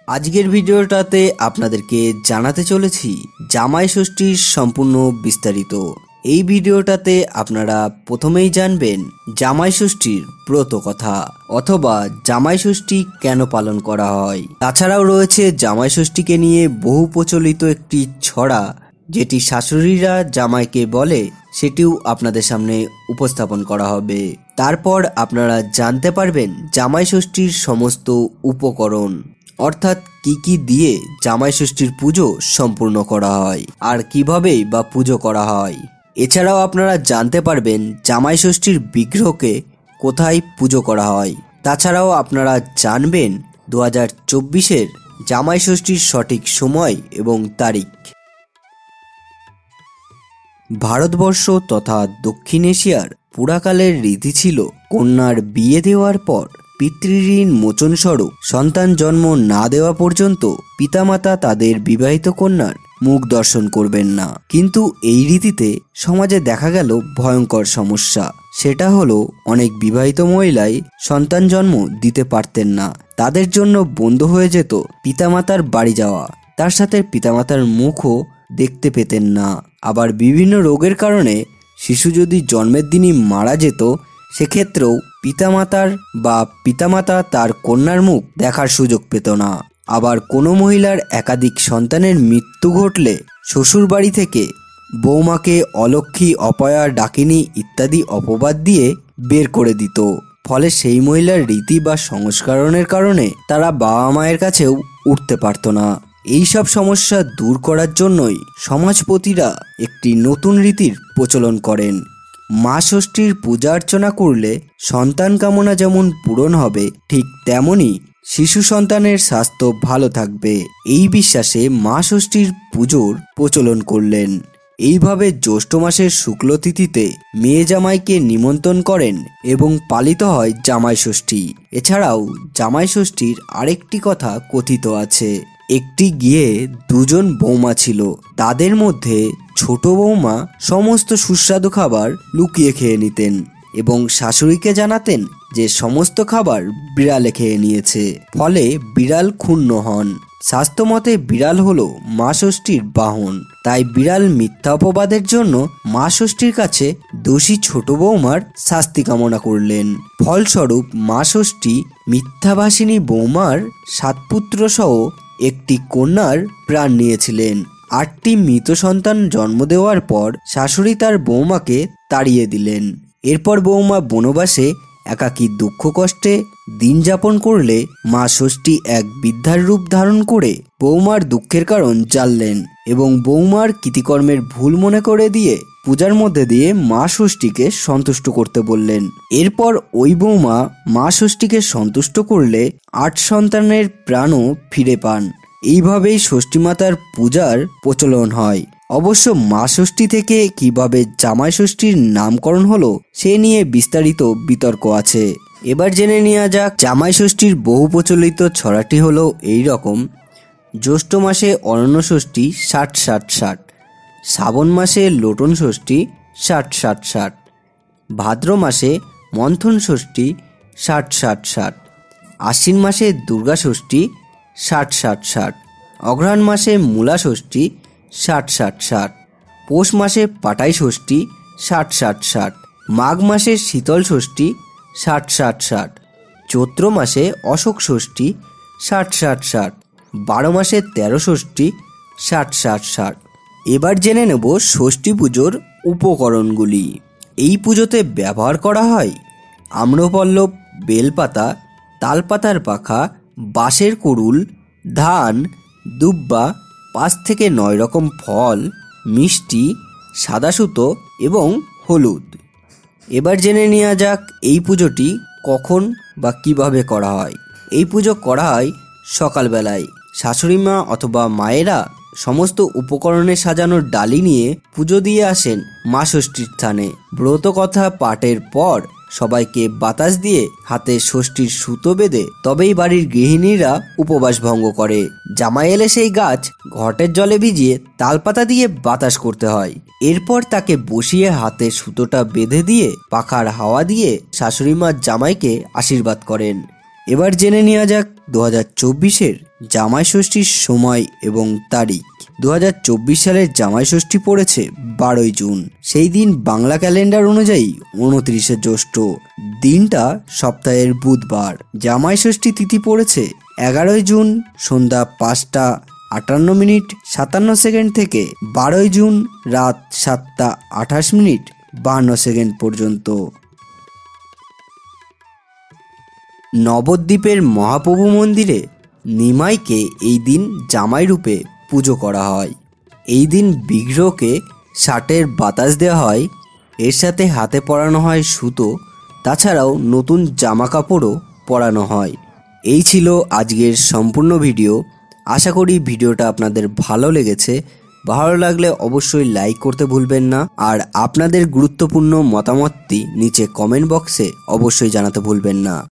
আজকের ভিডিওটাতে আপনাদেরকে জানাতে চলেছি জামাই ষষ্ঠীর সম্পূর্ণ বিস্তারিত। এই ভিডিওটাতে আপনারা প্রথমেই জানবেন জামাই ষষ্ঠীর ব্রত কথা অথবা জামাই ষষ্ঠী কেন পালন করা হয়। তাছাড়াও রয়েছে জামাই ষষ্ঠীকে নিয়ে বহু প্রচলিত একটি ছড়া, যেটি শাশুড়িরা জামাইকে বলে, সেটিও আপনাদের সামনে উপস্থাপন করা হবে। তারপর আপনারা জানতে পারবেন জামাই ষষ্ঠীর সমস্ত উপকরণ, অর্থাৎ কি কি দিয়ে জামাই ষষ্ঠীর পুজো সম্পূর্ণ করা হয় আর কিভাবেই বা পুজো করা হয়। এছাড়াও আপনারা জানতে পারবেন জামাই ষষ্ঠীর বিগ্রহকে কোথায় পুজো করা হয়। তাছাড়াও আপনারা জানবেন 2024-এর জামাই ষষ্ঠীর সঠিক সময় এবং তারিখ। ভারতবর্ষ তথা দক্ষিণ এশিয়ার পুরাকালের রীতি ছিল কন্যার বিয়ে দেওয়ার পর পিতৃঋণ মোচন স্বরূপ সন্তান জন্ম না দেওয়া পর্যন্ত পিতামাতা তাদের বিবাহিত কন্যার মুখ দর্শন করবেন না। কিন্তু এই রীতিতে সমাজে দেখা গেল ভয়ঙ্কর সমস্যা। সেটা হলো অনেক বিবাহিত মহিলাই সন্তান জন্ম দিতে পারতেন না। তাদের জন্য বন্ধ হয়ে যেত পিতামাতার বাড়ি যাওয়া, তার সাথে পিতামাতার মুখও দেখতে পেতেন না। আবার বিভিন্ন রোগের কারণে শিশু যদি জন্মের দিনই মারা যেত, সেক্ষেত্রেও পিতামাতা তার কন্যার মুখ দেখার সুযোগ পেত না। আবার কোনো মহিলার একাধিক সন্তানের মৃত্যু ঘটলে শ্বশুর বাড়ি থেকে বৌমাকে অলক্ষ্মী, অপয়া, ডাকিনী ইত্যাদি অপবাদ দিয়ে বের করে দিত। ফলে সেই মহিলার রীতি বা সংস্করণের কারণে তারা বাবা মায়ের কাছেও উঠতে পারত না। এইসব সমস্যা দূর করার জন্যই সমাজপতিরা একটি নতুন রীতির প্রচলন করেন। মা ষষ্ঠীর পূজা অর্চনা করলে সন্তান কামনা যেমন পূরণ হবে, ঠিক তেমনি শিশু সন্তানের স্বাস্থ্য ভালো থাকবে। এই বিশ্বাসে মা ষষ্ঠীর পুজোর প্রচলন করলেন। এইভাবে জ্যৈষ্ঠ মাসের শুক্ল তিথিতে মেয়ে জামাইকে নিমন্ত্রণ করেন এবং পালিত হয় জামাই ষষ্ঠী। এছাড়াও জামাই ষষ্ঠীর আরেকটি কথা কথিত আছে। একটি গিয়ে দুজন বৌমা ছিল, তাদের মধ্যে ছোট বৌমা সমস্ত সুস্বাদু খাবার লুকিয়ে খেয়ে নিতেন এবং শাশুড়িকে জানাতেন যে সমস্ত খাবার বিড়ালে খেয়ে নিয়েছে। ফলে বিড়াল ক্ষুণ্ণ হন। স্বাস্থ্যমতে বিড়াল হলো মা ষষ্ঠীর বাহন, তাই বিড়াল মিথ্যা অপবাদের জন্য মা ষষ্ঠীর কাছে দোষী ছোট বৌমার শাস্তি কামনা করলেন। ফলস্বরূপ মা ষষ্ঠী মিথ্যাভাষিনী বৌমার 7 পুত্র সহ একটি কন্যার প্রাণ নিয়েছিলেন। 8টি মৃত সন্তান জন্ম দেওয়ার পর শাশুড়ি তার বৌমাকে তাড়িয়ে দিলেন। এরপর বৌমা বনবাসে একাকী দুঃখ কষ্টে দিন যাপন করলে মা ষষ্ঠী এক বৃদ্ধার রূপ ধারণ করে বৌমার দুঃখের কারণ জানলেন এবং বৌমার কৃতিকর্মের ভুল মনে করে দিয়ে পূজার মধ্যে দিয়ে মা ষষ্ঠীকে সন্তুষ্ট করতে বললেন। এরপর ওই বৌমা মা ষষ্ঠীকে সন্তুষ্ট করলে 8 সন্তানের প্রাণও ফিরে পান। এইভাবেই ষষ্ঠী মাতার পূজার প্রচলন হয়। অবশ্য মা ষষ্ঠী থেকে কিভাবে জামাই ষষ্ঠীর নামকরণ হলো সে নিয়ে বিস্তারিত বিতর্ক আছে। এবার জেনে নেওয়া যাক জামাই ষষ্ঠীর বহু প্রচলিত ছড়াটি হলো এই রকম: জ্যৈষ্ঠ মাসে অরণ্য ষষ্ঠী 60-60-60, শ্রাবণ মাসে লোটন ষষ্ঠী 60-60-60, ভাদ্র মাসে মন্থন ষষ্ঠী 60-60-60, আশ্বিন মাসে দুর্গা ষষ্ঠী 60-60-60, অঘ্রাণ মাসে মূলা ষষ্ঠী 60-60-60, পৌষ মাসে পাটাই ষষ্ঠী 60-60-60, মাঘ মাসে শীতল ষষ্ঠী 60-60-60, চৈত্র মাসে অশোক ষষ্ঠী 60-60-60, 12 মাসে 13 ষষ্ঠী 60-60-60। এবার জেনে নেব ষষ্ঠী পুজোর উপকরণগুলি। এই পুজোতে ব্যবহার করা হয় আম্রপল্লব, বেলপাতা, তালপাতার পাখা, বাঁশের কুড়ুল, ধান, দুব্বা, 5 থেকে 9 রকম ফল, মিষ্টি, সাদা সুতো এবং হলুদ। এবার জেনে নেওয়া যাক এই পুজোটি কখন বা কিভাবে করা হয়। এই পুজো করা হয় সকালবেলায়। শাশুড়ি মা অথবা মায়েরা সমস্ত উপকরণে সাজানো ডালি নিয়ে পুজো দিয়ে আসেন মা ষষ্ঠীর স্থানে। ব্রত কথা পাঠের পর সবাইকে বাতাস দিয়ে হাতে ষষ্ঠীর সুতো বেঁধে তবেই বাড়ির গৃহিণীরা উপবাস ভঙ্গ করে। জামাই এলে সেই গাছ ঘটের জলে ভিজিয়ে তালপাতা দিয়ে বাতাস করতে হয়। এরপর তাকে বসিয়ে হাতে সুতোটা বেঁধে দিয়ে পাখার হাওয়া দিয়ে শাশুড়ি মা জামাইকে আশীর্বাদ করেন। এবার জেনে নেওয়া যাক 2024-এর জামাই ষষ্ঠীর সময় এবং তারিখ। 2024 সালের জামাই ষষ্ঠী পড়েছে 12ই জুন। সেই দিন বাংলা ক্যালেন্ডার অনুযায়ী 29শে জ্যৈষ্ঠ। দিনটা সপ্তাহের বুধবার। জামাই ষষ্ঠী তিথি পড়েছে 11ই জুন সন্ধ্যা 5টা 58 মিনিট 57 সেকেন্ড থেকে 12ই জুন রাত 7টা 28 মিনিট 52 সেকেন্ড পর্যন্ত। নবদ্বীপের মহাপ্রভু মন্দিরে নিমাইকে এই দিন জামাই রূপে পুজো করা হয়। এই দিন বিগ্রহকে ষাটের বাতাস দেওয়া হয়, এর সাথে হাতে পরানো হয় সুতো, তাছাড়াও নতুন জামা কাপড়ও পরানো হয়। এই ছিল আজকের সম্পূর্ণ ভিডিও। আশা করি ভিডিওটা আপনাদের ভালো লেগেছে। ভালো লাগলে অবশ্যই লাইক করতে ভুলবেন না, আর আপনাদের গুরুত্বপূর্ণ মতামতটি নিচে কমেন্ট বক্সে অবশ্যই জানাতে ভুলবেন না।